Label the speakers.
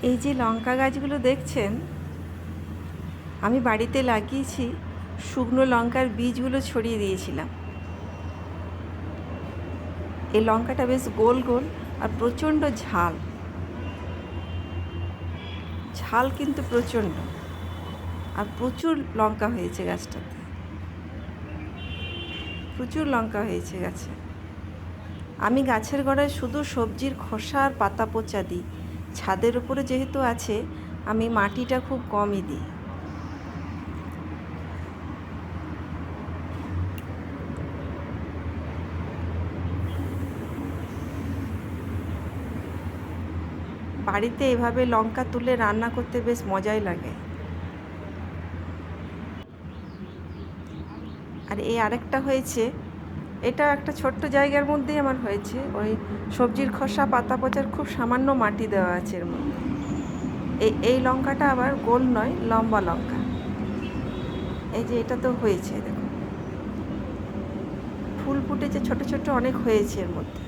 Speaker 1: এই যে লঙ্কা গাছগুলো দেখছেন, আমি বাড়িতে লাগিয়েছি, শুকনো লঙ্কার বীজগুলো ছড়িয়ে দিয়েছিলাম। এই লঙ্কাটা বেশ গোল গোল আর প্রচণ্ড ঝাল, ঝাল কিন্তু প্রচণ্ড, আর প্রচুর লঙ্কা হয়েছে গাছটাতে, প্রচুর লঙ্কা হয়েছে গাছে। আমি গাছের গোড়ায় শুধু সবজির খোসা আর পাতা পচা দিই। ছাদের উপরে যেহেতু আছে, আমি মাটিটা খুব কমই দিই। বাড়িতে এভাবে লঙ্কা তুলে রান্না করতে বেশ মজাই লাগে। আর এই আরেকটা হয়েছে, এটা একটা ছোট্ট জায়গার মধ্যেই আমার হয়েছে। ওই সবজির খোসা পাতা পচার খুব সামান্য মাটি দেওয়া আছে এর মধ্যে। এই লঙ্কাটা আবার গোল নয়, লম্বা লঙ্কা। এই যে এটা তো হয়েছে, দেখুন ফুল ফুটেছে, ছোট ছোট অনেক হয়েছে এর মধ্যে।